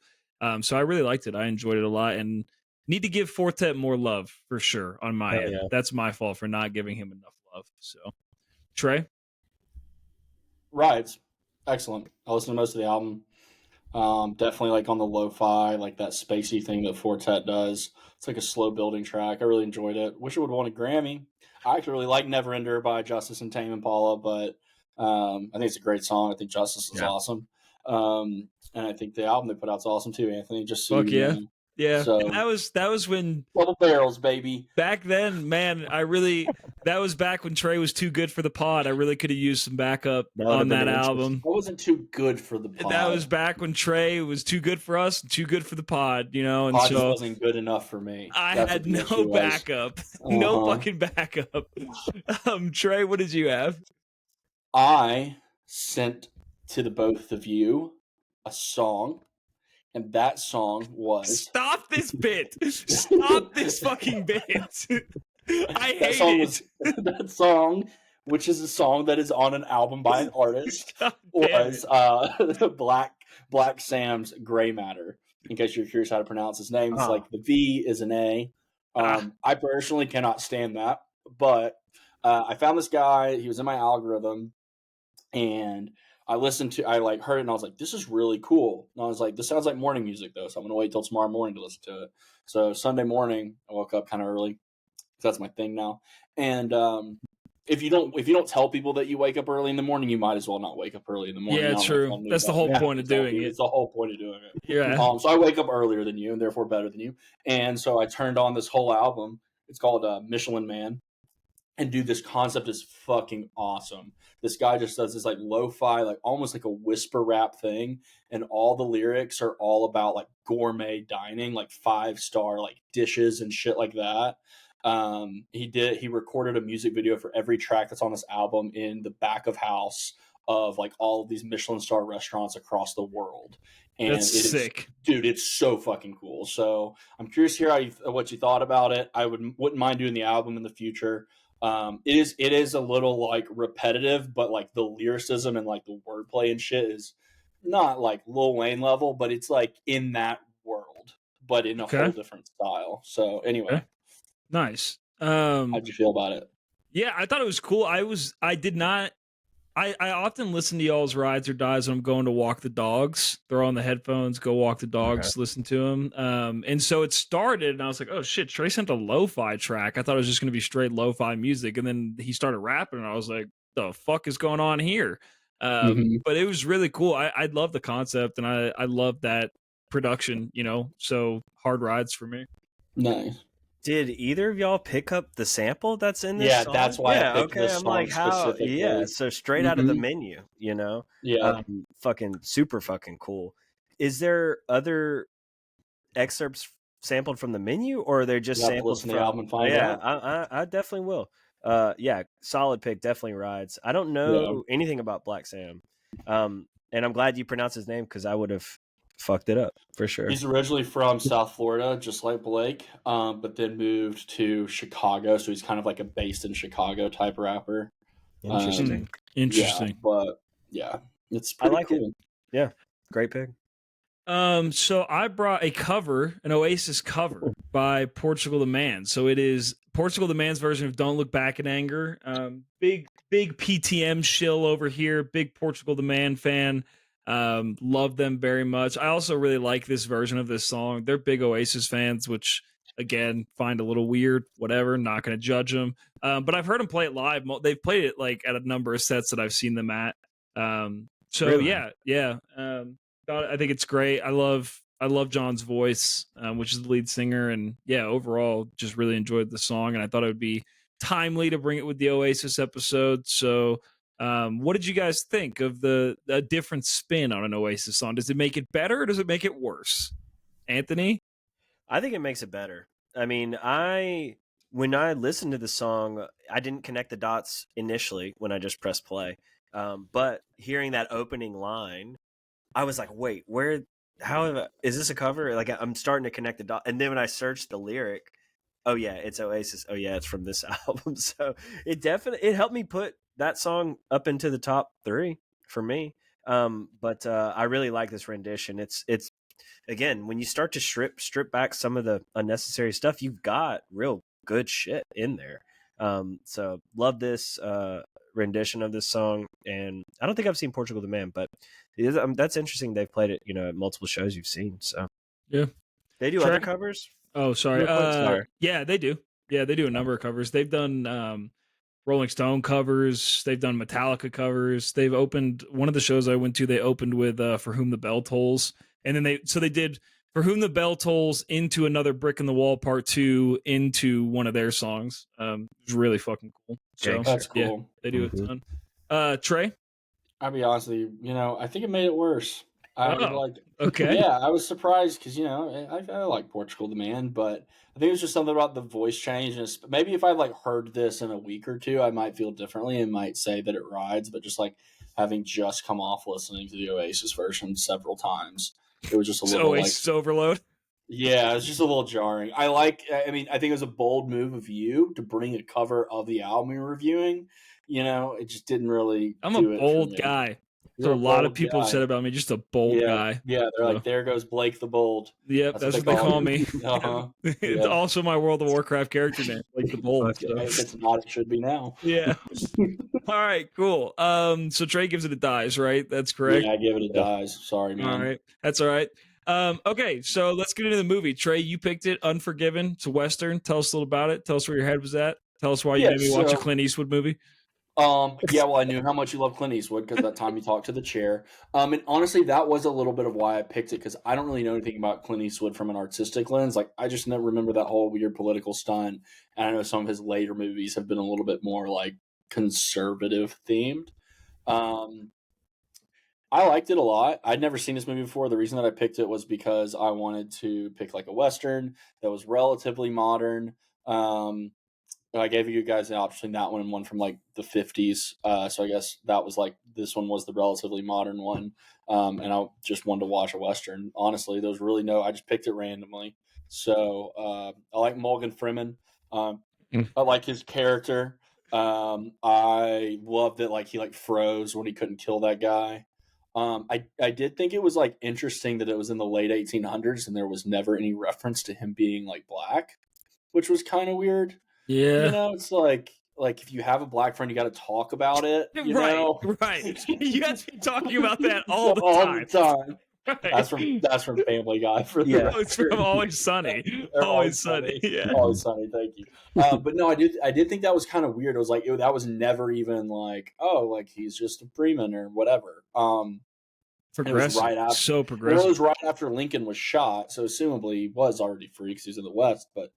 So I really liked it. I enjoyed it a lot, and need to give Fortet more love for sure on my end. Yeah. That's my fault for not giving him enough love. So Trey, Rides, excellent. I listened to most of the album. Definitely like on the lo-fi, like that spacey thing that Fortet does. It's like a slow building track. I really enjoyed it. Wish it would have won a Grammy. I actually really like Neverender by Justice and Tame Impala, but I think it's a great song. I think Justice is awesome. And I think the album they put out is awesome too, Anthony. Just so fuck you yeah. know. Yeah, So, and that was when Double Barrels, baby. back then, man. That was back when Trey was too good for the pod. I really could have used some backup on that album. I wasn't too good for the pod. That was back when Trey was too good for us, too good for the pod, you know. And pod so wasn't good enough for me. I had no backup, no fucking backup. Trey, what did you have? I sent to the both of you a song. And that song was... Stop this bit. Stop this fucking bit. I hate it. That song, which is a song that is on an album by an artist, was Black Sam's Gray Matter. In case you're curious how to pronounce his name, it's like the V is an A. I personally cannot stand that, but I found this guy. He was in my algorithm, and I heard it and I was like, this is really cool. And I was like, this sounds like morning music though. So I'm going to wait till tomorrow morning to listen to it. So Sunday morning, I woke up kind of early because that's my thing now. And if you don't tell people that you wake up early in the morning, you might as well not wake up early in the morning. Yeah, true. That's the whole point of doing it. It's the whole point of doing it. Yeah. So I wake up earlier than you and therefore better than you. And so I turned on this whole album. It's called Michelin Man. And dude, this concept is fucking awesome. This guy just does this like lo-fi, like almost like a whisper rap thing. And all the lyrics are all about like gourmet dining, like 5-star like dishes and shit like that. He recorded a music video for every track that's on this album in the back of house of like all of these Michelin star restaurants across the world. And that's sick. Dude, it's so fucking cool. So I'm curious to hear what you thought about it. I wouldn't mind doing the album in the future. It is a little like repetitive, but like the lyricism and like the wordplay and shit is not like Lil Wayne level, but it's like in that world, but in a whole different style. So anyway, nice. How'd you feel about it? Yeah, I thought it was cool. I often listen to y'all's rides or dies when I'm going to walk the dogs. Throw on the headphones, go walk the dogs, listen to them. And so it started, and I was like, oh shit, Trey sent a lo-fi track. I thought it was just going to be straight lo-fi music. And then he started rapping, and I was like, the fuck is going on here? But it was really cool. I love the concept, and I love that production, you know, so hard rides for me. Nice. Did either of y'all pick up the sample that's in this song? That's why I picked this I'm song like, how? specifically. Yeah, so straight out of the menu, you know? Yeah. Fucking super fucking cool. Is there other excerpts sampled from the menu, or are they just sampled from the album and find out? I definitely will. Yeah, solid pick, definitely rides. I don't know anything about Black Sam. And I'm glad you pronounced his name because I would have fucked it up for sure. He's originally from South Florida, just like Blake, but then moved to Chicago. So he's kind of like a based in Chicago type rapper. Interesting. Interesting. Yeah, but yeah, It's pretty like cool. Yeah, great pick. So I brought an Oasis cover by Portugal the Man. So it is Portugal the Man's version of Don't Look Back in Anger. Big PTM shill over here. Big Portugal the Man fan. Love them very much. I also really like this version of this song. They're big Oasis fans, which again find a little weird. Whatever, not going to judge them. But I've heard them play it live. They've played it like at a number of sets that I've seen them at. So Really? yeah. I think it's great. I love John's voice, which is the lead singer, and yeah, overall, just really enjoyed the song, and I thought it would be timely to bring it with the Oasis episode. So, what did you guys think of the different spin on an Oasis song? Does it make it better, or does it make it worse? Anthony, I think it makes it better. I mean, when I listened to the song, I didn't connect the dots initially when I just pressed play, but hearing that opening line, I was like, wait, is this a cover? Like, I'm starting to connect the dot. And then when I searched the lyric, oh yeah, it's Oasis. Oh yeah, it's from this album. So it helped me put that song up into the top 3 for me. But I really like this rendition. It's again, when you start to strip back some of the unnecessary stuff, you've got real good shit in there. So love this rendition of this song, and I don't think I've seen Portugal the Man, but that's interesting. They've played it, at multiple shows you've seen. So yeah, they do other covers. Oh, sorry. Sorry. Yeah, they do. Yeah, they do a number of covers. They've done Rolling Stone covers. They've done Metallica covers. They've opened one of the shows I went to. They opened with "For Whom the Bell Tolls," and then they did "For Whom the Bell Tolls" into Another Brick in the Wall Part 2 into one of their songs. It was really fucking cool. So That's cool. Yeah, they do a ton. Trey, I'll be honest with you. I think it made it worse. Okay. Yeah, I was surprised because I like Portugal the Man, but I think it was just something about the voice change. And maybe if I heard this in a week or two, I might feel differently and might say that it rides. But just having just come off listening to the Oasis version several times, it was just a little Oasis overload. Yeah, it was just a little jarring. I think it was a bold move of you to bring a cover of the album you're reviewing. It just didn't really. I'm a bold guy. So a lot of people said about me, just a bold guy. Yeah, they're like, there goes Blake the Bold. Yep, that's what they call me. Uh-huh. It's also my World of Warcraft character name, Blake the Bold. So. It's not, it should be now. Yeah. All right, cool. So Trey gives it a dies, right? That's correct? Yeah, I give it a dies. Sorry, man. All right. That's all right. Okay, so let's get into the movie. Trey, you picked it, Unforgiven. It's a Western. Tell us a little about it. Tell us where your head was at. Tell us why you made me watch a Clint Eastwood movie. Yeah, well, I knew how much you love Clint Eastwood because that time you talked to the chair. And honestly, that was a little bit of why I picked it because I don't really know anything about Clint Eastwood from an artistic lens. I just never remember that whole weird political stunt. And I know some of his later movies have been a little bit more conservative themed. I liked it a lot. I'd never seen this movie before. The reason that I picked it was because I wanted to pick a Western that was relatively modern. I gave you guys an option, that one and one from the 50s. So I guess that was this one was the relatively modern one. And I just wanted to watch a Western. Honestly, there was really I just picked it randomly. So I like Morgan Freeman. I like his character. I love that he froze when he couldn't kill that guy. I did think it was interesting that it was in the late 1800s and there was never any reference to him being black, which was kind of weird. Yeah. It's if you have a black friend, you got to talk about it. Right. You have to be talking about that all the time. Right. That's from Family Guy. It's from Always Sunny. Always Sunny. Yeah. Always Sunny. Thank you. But no, I did think that was kind of weird. It was that was never even he's just a Freeman or whatever. Progressive. So progressive. It was right after Lincoln was shot, so assumably he was already free because he's in the West. But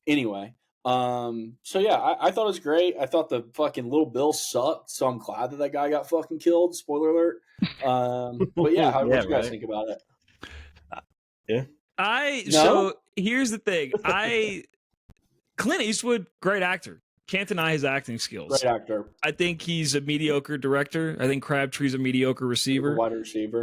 anyway. So yeah, I thought it was great. I thought the fucking Little Bill sucked, so I'm glad that guy got fucking killed. Spoiler alert. But yeah, what do you guys think about it? So here's the thing. Clint Eastwood, great actor. Can't deny his acting skills. Great actor. I think he's a mediocre director. I think Crabtree's a mediocre receiver. Wide receiver.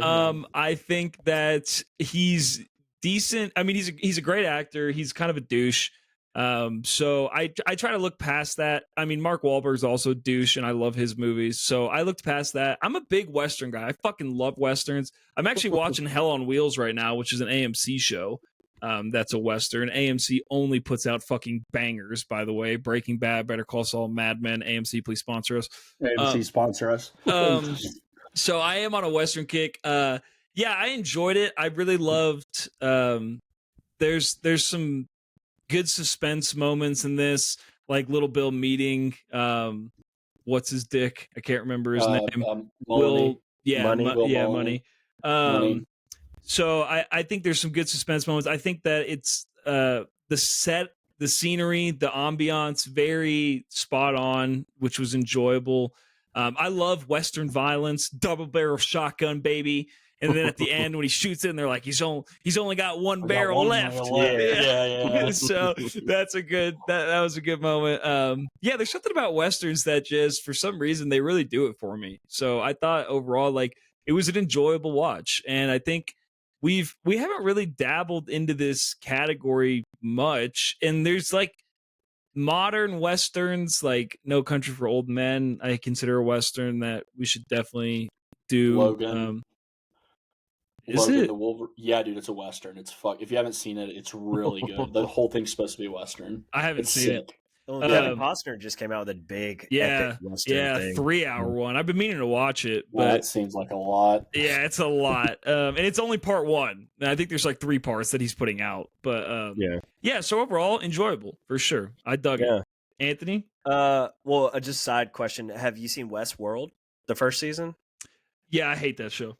I think that he's decent. I mean, he's a great actor. He's kind of a douche. So I try to look past that. I mean, Mark Wahlberg's also a douche, and I love his movies. So I looked past that. I'm a big Western guy. I fucking love Westerns. I'm actually watching Hell on Wheels right now, which is an AMC show. That's a Western. AMC only puts out fucking bangers, by the way. Breaking Bad, Better Call Saul, Mad Men. AMC, please sponsor us. AMC sponsor us. So I am on a Western kick. Yeah, I enjoyed it. I really loved. There's some good suspense moments in this, like Little Bill meeting. What's his dick? I can't remember his name. Money. Money. Money. So I think there's some good suspense moments. I think that it's the set, the scenery, the ambiance, very spot on, which was enjoyable. I love Western violence, double barrel shotgun, baby. And then at the end, when he shoots it, and they're like, he's only got one barrel left. Yeah. So that's a good that was a good moment. Yeah, there's something about Westerns that just for some reason they really do it for me. So I thought overall, like, it was an enjoyable watch, and I think we haven't really dabbled into this category much. And there's like modern Westerns, like No Country for Old Men. I consider a Western that we should definitely do. Logan. Is Logan it? the Wolverine? Yeah, dude, it's a Western. It's If you haven't seen it, it's really good. The whole thing's supposed to be a Western. I haven't seen it. Well, Kevin Costner just came out with a big epic Western thing. 3-hour one. I've been meaning to watch it, but that seems like a lot. Yeah, it's a lot. And it's only part 1. And I think there's like 3 parts that he's putting out. But yeah. So overall, enjoyable for sure. I dug it. Anthony? Well, just side question: have you seen Westworld, the first season? Yeah, I hate that show.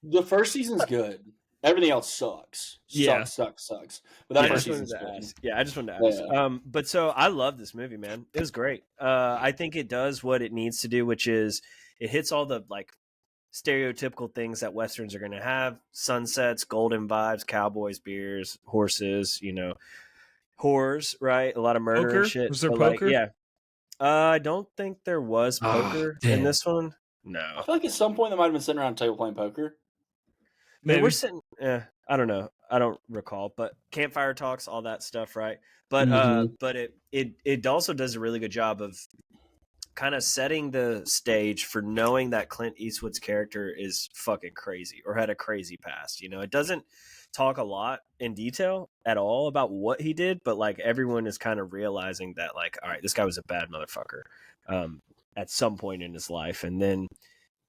The first season's good. Everything else sucks. Sucks. But that first season's good. Yeah, I just wanted to ask. Yeah. But so I love this movie, man. It was great. I think it does what it needs to do, which is it hits all the like stereotypical things that Westerns are going to have: sunsets, golden vibes, cowboys, beers, horses, whores, right? A lot of murder Poker? and shit. Was there poker? poker? Yeah. I don't think there was poker in this one. No. I feel like at some point they might have been sitting around a table playing poker. Maybe. We're sitting. I don't know. I don't recall. But campfire talks, all that stuff, right? But but it also does a really good job of kind of setting the stage for knowing that Clint Eastwood's character is fucking crazy or had a crazy past. It doesn't talk a lot in detail at all about what he did, but like everyone is kind of realizing that, like, all right, this guy was a bad motherfucker at some point in his life, and then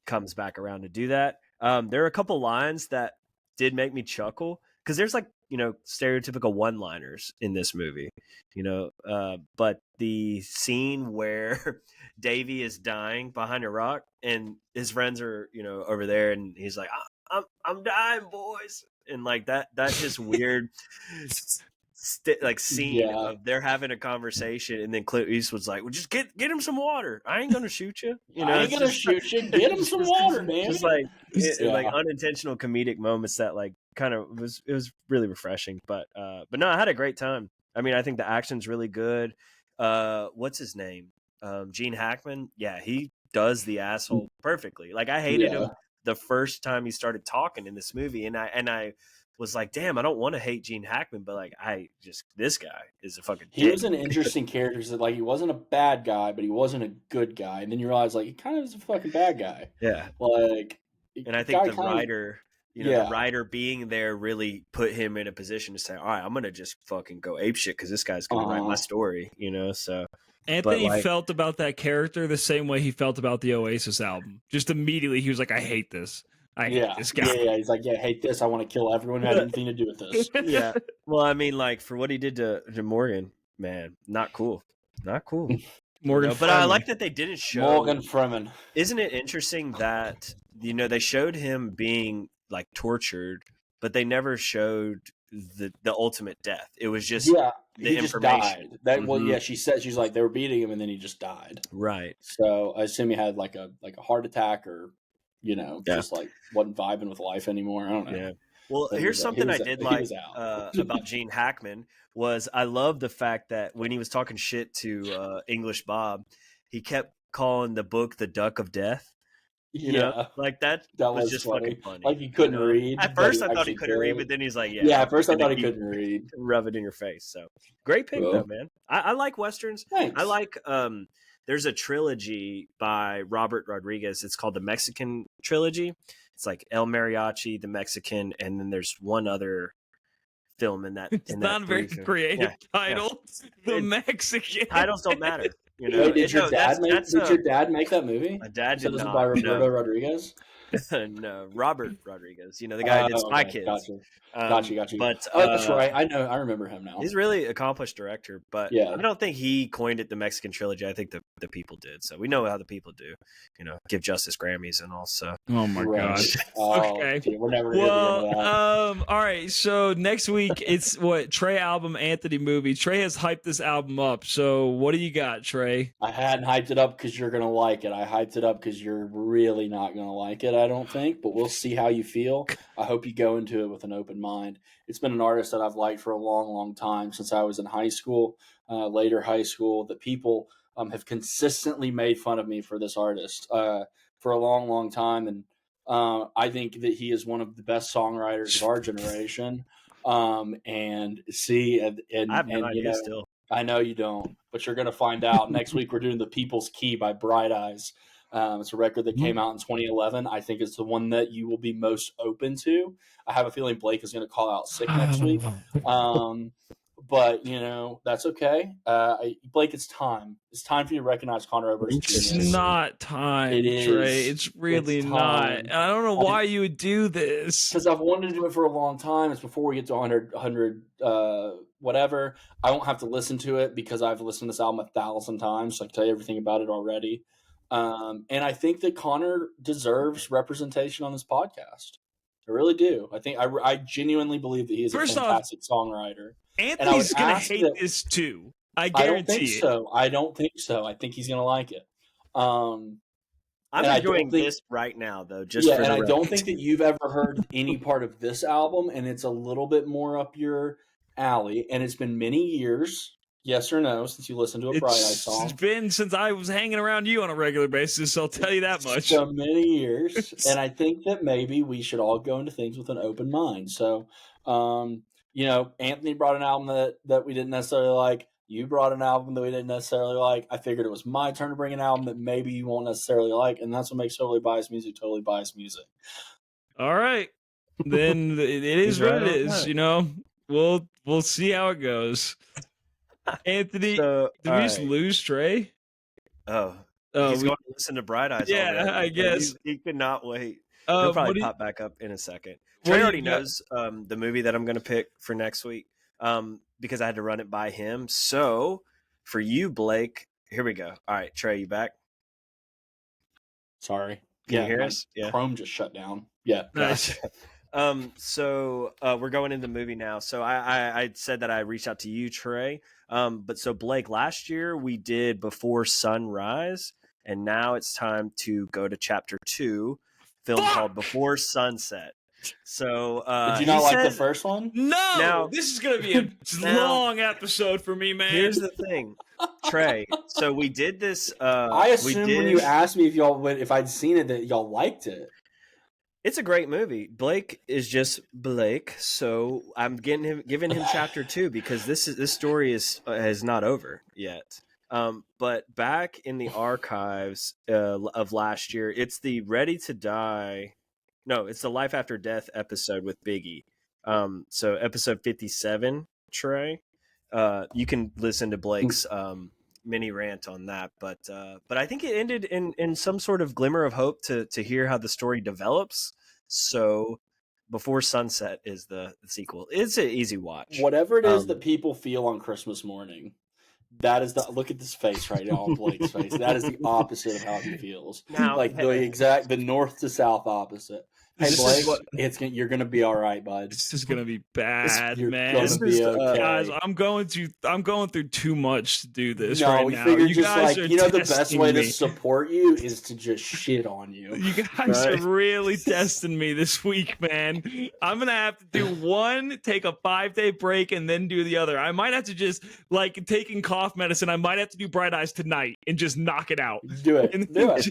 comes back around to do that. There are a couple lines that did make me chuckle because there's like, stereotypical one-liners in this movie, but the scene where Davey is dying behind a rock and his friends are, over there, and he's like, I'm dying, boys. And like that's just weird scene of they're having a conversation, and then Clint Eastwood's like, well, just get him some water. I ain't gonna shoot you. I ain't gonna shoot you. Get him some water, man. Just like like unintentional comedic moments that like kind of it was really refreshing. But no, I had a great time. I mean, I think the action's really good. What's his name? Gene Hackman. Yeah, he does the asshole perfectly. Like I hated him the first time he started talking in this movie, and I was like, damn, I don't want to hate Gene Hackman, but like this guy is a fucking dick. He was an interesting character. So like he wasn't a bad guy, but he wasn't a good guy. And then you realize like he kind of is a fucking bad guy. Yeah. Like, and I think the writer, the writer being there really put him in a position to say, all right, I'm going to just fucking go apeshit because this guy's going to write my story, so. Anthony felt about that character the same way he felt about the Oasis album. Just immediately, he was like, I hate this. I hate this guy. Yeah, he's like, I hate this. I want to kill everyone who had anything to do with this. Yeah. Well, I mean, like, for what he did to Morgan, man, not cool. Not cool. Morgan But I like that they didn't show... Morgan Freeman. Isn't it interesting that, they showed him being, like, tortured, but they never showed the ultimate death. It was just... Yeah. The he information. Just died. Well, yeah, she said she's like they were beating him and then he just died. Right. So I assume he had like a heart attack or just like wasn't vibing with life anymore. I don't know. Yeah. Well, here's something I did like about Gene Hackman was I love the fact that when he was talking shit to English Bob, he kept calling the book The Duck of Death. You know, like that was just funny. fucking funny. Like he couldn't read. At first, I thought he couldn't read, but then he's like, yeah. At first, I thought he couldn't read. Rub it in your face. So great pick, though, man. I like westerns. Thanks. I like. There's a trilogy by Robert Rodriguez. It's called the Mexican trilogy. It's like El Mariachi, the Mexican, and then there's one other film in that. It's not a very creative title. The Mexican titles don't matter. You know, did your dad make that movie? My dad did not. By Roberto Rodriguez? No, Robert Rodriguez. You know, the guy who did Spy Kids. Gotcha. But that's right. I remember him now. He's a really accomplished director, but I don't think he coined it the Mexican trilogy. I think the people did. So we know how the people do. You know, give justice Grammys and all. So. Oh my gosh. Okay. Dude, we're never gonna get into that. All right. So next week it's what Trey album, Anthony movie. Trey has hyped this album up. So what do you got, Trey? I hadn't hyped it up because you're gonna like it. I hyped it up because you're really not gonna like it. I don't think, but we'll see how you feel. I hope you go into it with an open mind. It's been an artist that I've liked for a long, long time since I was in high school, later high school. That people have consistently made fun of me for this artist for a long, long time, and I think that he is one of the best songwriters of our generation. And I have no idea still. I know you don't, but you're going to find out. Next week we're doing The People's Key by Bright Eyes. It's a record that came out in 2011. I think it's the one that you will be most open to. I have a feeling Blake is going to call out sick next week. But, you know, that's okay. Blake, it's time. It's time for you to recognize Connor Oberst's genius. It's not time, It is. Trey. It's really not. And I don't know why you would do this. Because I've wanted to do it for a long time. It's before we get to 100 whatever. I won't have to listen to it because I've listened to this album 1,000 times. So I can tell you everything about it already. And I think that Connor deserves representation on this podcast. I really do. I think I genuinely believe that he is a fantastic songwriter. Anthony's going to hate this too. I guarantee it. I don't think so. I think he's going to like it. I'm enjoying this right now, though. And I don't think that you've ever heard any part of this album, and it's a little bit more up your alley. And it's been many years, yes or no, since you listened to a Bright Eyes song. It's been since I was hanging around you on a regular basis. I'll tell you that much. So many years, and I think that maybe we should all go into things with an open mind. So, you know, Anthony brought an album that we didn't necessarily like. You brought an album that we didn't necessarily like. I figured it was my turn to bring an album that maybe you won't necessarily like, and that's what makes Totally Biased music totally biased music. All right. Then it is what it is, you know. We'll see how it goes. Anthony, did we just lose Trey? Oh, he's going to listen to Bright Eyes. Yeah, already. I guess. He could not wait. He'll probably pop back up in a second. Trey already knows the movie that I'm going to pick for next week because I had to run it by him. So for you, Blake, here we go. All right, Trey, you back? Sorry. Can you hear us? Yeah. Chrome just shut down. Yeah. Nice. So we're going into the movie now. So I said that I reached out to you, Trey. But so Blake, last year we did Before Sunrise, and now it's time to go to chapter 2, film called Before Sunset. So did you not like the first one? No. Now, this is gonna be a long episode for me, man. Here's the thing, Trey. So we did this. I assumed when you asked me if I'd seen it that y'all liked it. It's a great movie. Blake is just Blake, so I'm giving him chapter 2 because this story is not over yet. But back in the archives of last year, it's the Ready to Die. No, it's the Life After Death episode with Biggie. So episode 57, Trey. You can listen to Blake's mini rant on that, but I think it ended in some sort of glimmer of hope to hear how the story develops. So Before Sunset is the sequel. It's an easy watch. Whatever it is that people feel on Christmas morning, that is look at this face right now on Blake's face. That is the opposite of how he feels. Now, like the north to south opposite. Hey This Blake, is what- you're gonna be all right, bud. This is gonna be bad, You're man. gonna be okay. Guys, I'm going through too much to do this no, right we now. figured You just guys like are the best testing way me. to support you is to just shit on you. You guys right? are really testing me this week, man. I'm gonna have to do one, take a 5-day break, and then do the other. I might have to just like taking cough medicine. I might have to do Bright Eyes tonight and just knock it out. Do it. And Do it.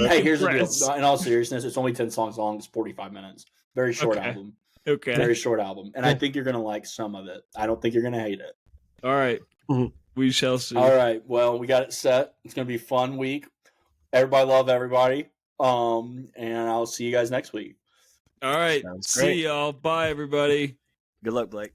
Hey, here's the decompress. deal. In all seriousness, it's only 10 songs long. It's 45 minutes. Very short album. Okay. Very short album. And I think you're going to like some of it. I don't think you're going to hate it. All right. We shall see. All right. Well, we got it set. It's going to be a fun week. Everybody love everybody. And I'll see you guys next week. All right. Sounds See great. y'all. Bye, everybody. Good luck, Blake.